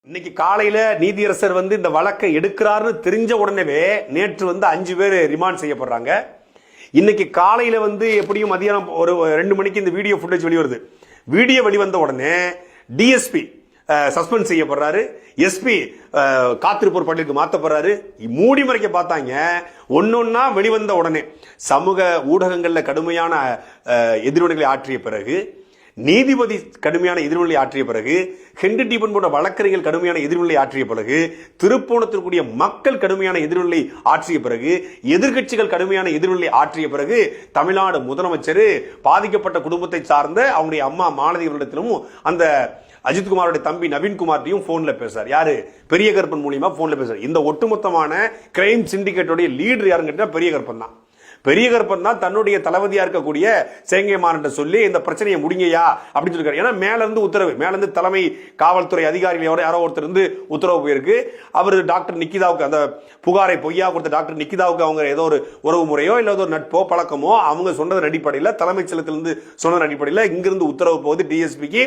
இன்னைக்கு காலையில நீதியரசர் இந்த வழக்கை எடுக்கிறாருன்னு தெரிஞ்ச உடனே நேற்று 5 பேர் ரிமாண்ட் செய்யப்படுறாங்க. இன்னைக்கு காலையில எப்படியும் மதியானம் ஒரு 2 மணிக்கு இந்த வீடியோ ஃபுட்டேஜ் வெளிவருது. வீடியோ வெளிவந்த உடனே டிஎஸ்பி சஸ்பெண்ட் செய்யப்படுறாரு, எஸ்பி காத்திருப்போர் பட்டியலுக்கு மாற்றப்படுறாரு. மூடி மறைக்க பார்த்தாங்க. ஒன்னொன்னா வெளிவந்த உடனே சமூக ஊடகங்கள்ல கடுமையான எதிர்வினைகளை ஆற்றிய பிறகு, நீதிபதி கடுமையான எதிர்வினை ஆற்றிய பிறகு, ஹென்றி டீபன் போன்ற வழக்கறிஞர்கள் கடுமையான எதிர்வினை ஆற்றிய பிறகு, திருப்போணத்திற்குரிய மக்கள் கடுமையான எதிர்வினை ஆற்றிய பிறகு, எதிர்கட்சிகள் கடுமையான எதிர்வினை ஆற்றிய பிறகு, தமிழ்நாடு முதலமைச்சர் பாதிக்கப்பட்ட குடும்பத்தை சார்ந்த அவங்களுடைய அம்மா மாலதி அவர்களிடத்திலும் அந்த அஜித்குமாரோட தம்பி நவீன்குமார்டையும் போன்ல பேசுறார். யாரு? பெரிய கருப்பன் மூலியமா போன்ல பேசுறாரு. இந்த ஒட்டுமொத்தமான கிரைம் சிண்டிகேட்டோட லீடர் யாருன்னு கேட்டா பெரிய கருப்பன் தான். பெரிய கருப்பன் தான் தன்னுடைய தளபதியா இருக்கக்கூடிய சேங்கைமான் சொல்லி இந்த பிரச்சனையை முடிங்கயா அப்படின்னு சொல்லிருக்காரு. ஏன்னா மேல இருந்து உத்தரவு, மேல இருந்து தலைமை காவல்துறை அதிகாரிகளோட யாரோ ஒருத்தர் இருந்து உத்தரவு போயிருக்கு. அவர் டாக்டர் நிக்கிதாவுக்கு அந்த புகாரை பொய்யா கொடுத்த டாக்டர் நிக்கிதாவுக்கு அவங்க ஏதோ ஒரு உறவு முறையோ இல்ல ஒரு நட்போ பழக்கமோ அவங்க சொன்னதன் அடிப்படையில், தலைமைச் செயலகத்திலிருந்து சொன்னதன் அடிப்படையில் இங்கிருந்து உத்தரவு போகுது டிஎஸ்பிக்கு.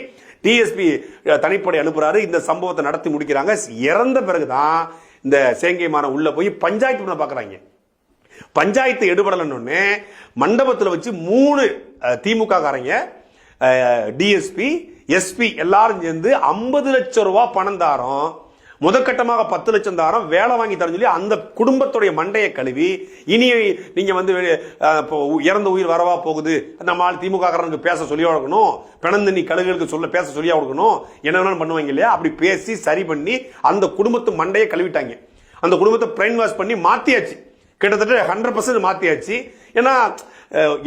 டிஎஸ்பி தனிப்படை அனுப்புறாரு. இந்த சம்பவத்தை நடத்தி முடிக்கிறாங்க. இறந்த பிறகுதான் இந்த சேங்கைமான உள்ள போய் பஞ்சாயத்து பண்ண பாக்குறாங்க. பஞ்சாயத்து எடுபடலன்னு மண்டபத்தில் வச்சு 3 திமுக காரங்க, டிஎஸ்பி, எஸ்பி எல்லாரும் சேர்ந்து 50 லட்சம் ரூபாய் பணம் தாரோம், முதற்கட்டமாக 10 லட்சம் தாரம் வேலை வாங்கி தர சொல்லி அந்த குடும்பத்துடைய மண்டையை கழுவி, இனி நீங்க இறந்த உயிர் வரவா போகுது, நம்ம திமுக காரனுக்கு பேச சொல்லி கொடுக்கணும், பிணந்தண்ணி கழுகுகளுக்கு சொல்ல பேச சொல்லி கொடுக்கணும், என்ன வேணாலும் பண்ணுவாங்க இல்லையா, அப்படி பேசி சரி பண்ணி அந்த குடும்பத்து மண்டையை கழுவிட்டாங்க. அந்த குடும்பத்தை பிரெயின் வாஷ் பண்ணி மாத்தியாச்சு. கிட்டத்தட்ட 100% மாத்தியாச்சு. ஏன்னா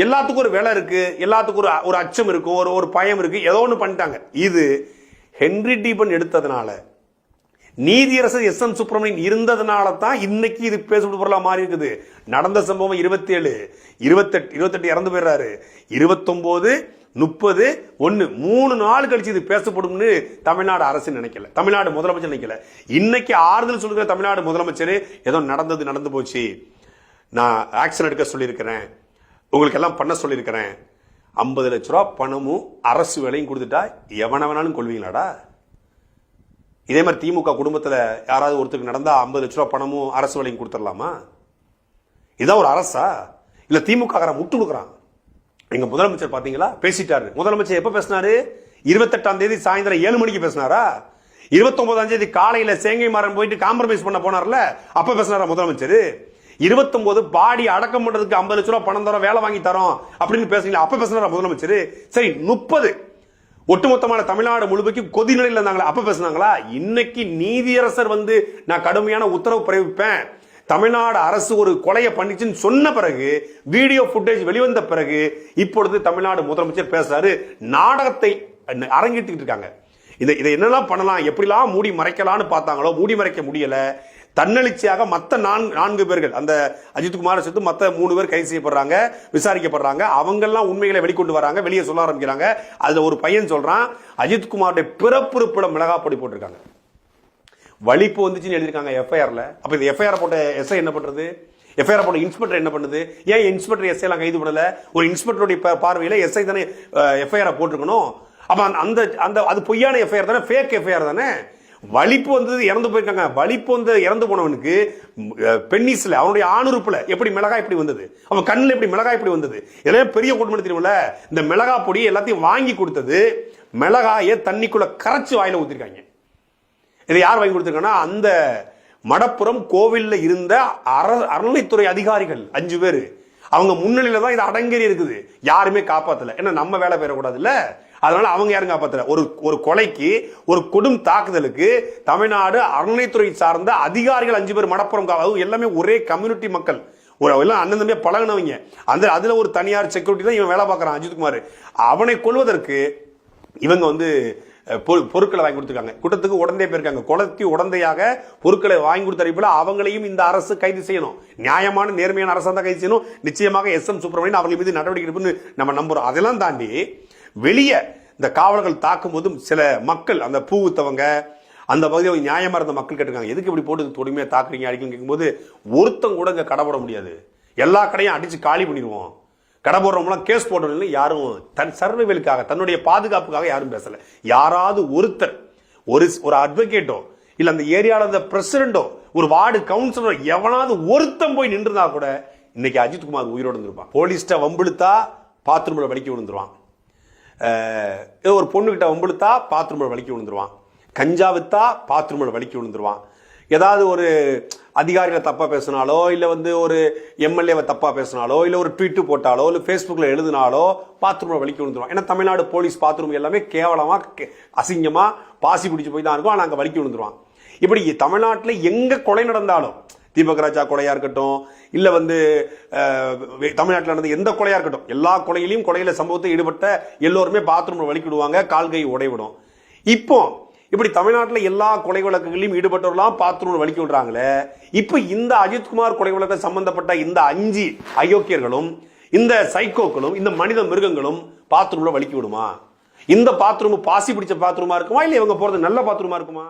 எல்லாத்துக்கும் ஒரு வேலை இருக்கு, எல்லாத்துக்கும் ஒரு அச்சம் இருக்கும், ஒரு பயம் இருக்கு, ஏதோ ஒன்று பண்ணிட்டாங்க. இது ஹென்றி டீபன் எடுத்ததுனால, நீதியரசர் எஸ்.எம். சுப்பிரமணியன் இருந்ததுனால தான் இன்னைக்கு இது பேசப்பட்டு பொருளா மாறி இருக்குது. நடந்த சம்பவம் 27, 28 இறந்து போயிடுறாரு, 29, 30, 1 3 நாள் கழிச்சு இது பேசப்படும்னு தமிழ்நாடு அரசு நினைக்கல, தமிழ்நாடு முதலமைச்சர் நினைக்கல. இன்னைக்கு ஆறுதல் சொல்லுகிற தமிழ்நாடு முதலமைச்சர் ஏதோ நடந்து போச்சு, நான் ஆக்ஷன் எடுக்க சொல்லியிருக்கிறேன், உங்களுக்கு எல்லாம் பண்ண சொல்லியிருக்கிறேன், 50 லட்ச ரூபா பணமும் அரசு வேலையும் கொடுத்துட்டா எவன வேணாலும் கொள்வீங்களாடா? இதே மாதிரி திமுக குடும்பத்தில் யாராவது ஒருத்தருக்கு நடந்தா 50 லட்ச ரூபா பணமும் அரசு வேலையும் கொடுத்துடலாமா? இதான் ஒரு அரசா? இல்ல திமுக காரன் முட்டு கொடுக்குறான். எங்க முதலமைச்சர் பாத்தீங்களா பேசிட்டாரு. முதலமைச்சர் எப்ப பேசினாரு? 28ஆம் தேதி சாயந்தரம் 7 மணிக்கு பேசினாரா? 29ஆம் தேதி காலையில சேங்கைமாறன் போயிட்டு காம்ப்ரமைஸ் பண்ண போனார்ல, அப்ப பேசினாரா முதலமைச்சர்? 29 பாடி அடக்கம் பண்றதுக்கு 50 லட்ச ரூபாய் பணம் தரோம், வேலை வாங்கி தரோம் அப்படின்னு பேசுறீங்களா, அப்ப பேசினாரா முதலமைச்சர்? சரி 30 ஒட்டுமொத்தமான தமிழ்நாடு முழுமைக்கு கொதி நிலையில் இருந்தாங்களா, அப்ப பேசினாங்களா? இன்னைக்கு நீதியரசர் நான் கடுமையான உத்தரவு பிறப்பிப்பேன், தமிழ்நாடு அரசு ஒரு கொலையை பண்ணிச்சுன்னு சொன்ன பிறகு, வீடியோ ஃபுட்டேஜ் வெளிவந்த பிறகு இப்பொழுது தமிழ்நாடு முதலமைச்சர் பேசுறாரு. நாடகத்தை அரங்கிட்டு இருக்காங்க. இதை என்னெல்லாம் பண்ணலாம், எப்படிலாம் மூடி மறைக்கலாம்னு பார்த்தாங்களோ, மூடி மறைக்க முடியல. தன்னெழுச்சியாக மற்ற 4 பேர்கள், அந்த அஜித்குமார் சேர்த்து மற்ற 3 பேர் கைது செய்யப்படுறாங்க, விசாரிக்கப்படுறாங்க. அவங்கெல்லாம் உண்மைகளை வெளிக்கொண்டு வராங்க, வெளியே சொல்ல ஆரம்பிக்கிறாங்க. அதுல ஒரு பையன் சொல்றான், அஜித்குமாருடைய பிறப்புறுப்பில மிளகாப்பொடி போட்டிருக்காங்க, வலிப்பு வந்துச்சுன்னு எழுதிருக்காங்க எஃப்ஐஆர்ல. அப்ப இந்த எஃப்ஐஆர் போட்ட எஸ்ஐ என்ன பண்றது? எஃப்ஐஆர் போட்ட இன்ஸ்பெக்டர் என்ன பண்ணுது? ஏன் இன்ஸ்பெக்டர் எஸ்ஐ எல்லாம் கைது பண்ணல? ஒரு இன்ஸ்பெக்டருடைய பார்வையில எஸ்ஐ தானே எஃப்ஐஆர் போட்டிருக்கணும். அப்ப அந்த அது பொய்யான எஃப்ஐஆர் தானே, ஃபேக் எஃப்ஐஆர் தானே. வலிப்பு வந்தது, இறந்து போயிருக்காங்க. வலிப்பு இறந்து போனவனுக்கு பென்னிஸ்ல அவனுடைய ஆணுறுப்புல எப்படி மிளகாய் இப்படி வந்தது, அவன் கண்ணில் எப்படி மிளகாய் இப்படி வந்தது, இதெல்லாம் பெரிய குடும்பம் தெரியுமில்ல. இந்த மிளகாய் பொடி எல்லாத்தையும் வாங்கி கொடுத்தது, மிளகாயை தண்ணிக்குள்ள கரைச்சு வாயில ஊத்திருக்காங்க. இதை யார் வாங்கி கொடுத்திருக்காங்கன்னா, அந்த மடப்புறம் கோவில்ல இருந்த அறநிலைத்துறை அதிகாரிகள் 5 பேர். அவங்க முன்னிலையில தான் இது அடங்கேறி இருக்குது. யாருமே காப்பாத்தல. ஏன்னா நம்ம வேலை பெறக்கூடாது இல்ல, அதனால அவங்க யாரும் காப்பாத்தல. ஒரு கொலைக்கு, ஒரு கொடும் தாக்குதலுக்கு தமிழ்நாடு அறநிலைத்துறை சார்ந்த அதிகாரிகள் 5 பேர் மடப்புறம், எல்லாமே ஒரே கம்யூனிட்டி மக்கள், எல்லாம் அண்ணன் தம்பியா பழகினவங்க. அதுல ஒரு தனியார் செக்யூரிட்டி தான் இவன் வேலை பார்க்கறான் அஜித்குமார். அவனை கொல்வதற்கு இவங்க பொருட்களை வாங்கி கொடுத்துருக்காங்க. கூட்டத்துக்கு உடனே போயிருக்காங்க. கொலைக்கு உடந்தையாக பொருட்களை வாங்கி கொடுத்த அவங்களையும் இந்த அரசு கைது செய்யணும். நியாயமான நேர்மையான அரசு தான் கைது செய்யணும். நிச்சயமாக எஸ்.எம். சுப்பிரமணியன் அவர்கள் மீது நடவடிக்கை எடுப்புன்னு நம்ம நம்புறோம். அதெல்லாம் தாண்டி வெளியே இந்த காவலர்கள் தாக்கும் போதும் சில மக்கள், அந்த பூ வித்தவங்க, அந்த பகுதியில் நியாயமா இருந்த மக்கள் கேட்டிருக்காங்க, எதுக்கு இப்படி போட்டு தொடுமையா தாக்குறீங்க அடிக்கணும் கேட்கும்போது, ஒருத்தங்க கூட இங்க கடை போட முடியாது, எல்லா கடையும் அடிச்சு காலி பண்ணிடுவோம், கடை போடுறவங்களாம் கேஸ் போடணும், யாரும் தன் சர்வைவலுக்காக, தன்னுடைய பாதுகாப்புக்காக யாரும் பேசல. யாராவது ஒருத்தர், ஒரு அட்வொகேட்டோ இல்ல அந்த ஏரியால அந்த பிரசிடண்டோ ஒரு வார்டு கவுன்சிலரோ எவனாவது ஒருத்தன் போய் நின்றுனா கூட இன்னைக்கு அஜித்குமார் உயிரோடு இருந்திருப்பான். போலீஸ்ட வம்பிழுத்தா பாத்ரூம்ல வலிக்க விழுந்துருவான். ஒரு பொண்ணுகிட்ட வம்பிழுத்தா பாத்ரூம்ல வலிக்க விழுந்துருவான். கஞ்சா வித்தா பாத்ரூம்ல வலிக்க விழுந்துருவான். ஏதாவது ஒரு அதிகாரிகளை தப்பா பேசினாலோ இல்ல வந்து ஒரு எம்எல்ஏவை தப்பா பேசினாலோ இல்ல ஒரு ட்வீட் போட்டாலோ இல்ல பேஸ்புக்ல எழுதினாலோ பாத்ரூம்ல வலிக்க விழுந்துருவான். ஏன்னா தமிழ்நாடு போலீஸ் பாத்ரூம் எல்லாமே கேவலமா அசிங்கமா பாசி பிடிச்சு போய் தான் இருக்கும். ஆனா அங்க வலிக்க விழுந்துருவான். இப்படி தமிழ்நாட்டில் எங்க கொலை நடந்தாலும், தீபக் ராஜா கொலையா இருக்கட்டும் இல்ல வந்து தமிழ்நாட்டில் நடந்த எந்த கொலையா இருக்கட்டும், எல்லா கொலையிலையும் கொலையில சம்பவத்தை ஈடுபட்ட எல்லோருமே பாத்ரூம்ல வலிக்கிடுவாங்க, கால்கை உடைவிடும். இப்போ இப்படி தமிழ்நாட்டில் எல்லா கொலை வழக்குகளையும் ஈடுபட்டவர்களாம் பாத்ரூம்ல வலிக்க விடுறாங்களே. இப்போ இந்த அஜித்குமார் கொலை வழக்கு சம்பந்தப்பட்ட இந்த 5 அயோக்கியர்களும் இந்த சைக்கோக்களும் இந்த மனித மிருகங்களும் பாத்ரூம்ல வலிக்க விடுமா? இந்த பாத்ரூம் பாசி பிடிச்ச பாத்ரூமா இருக்குமா இல்ல இவங்க போறது நல்ல பாத்ரூமா இருக்குமா?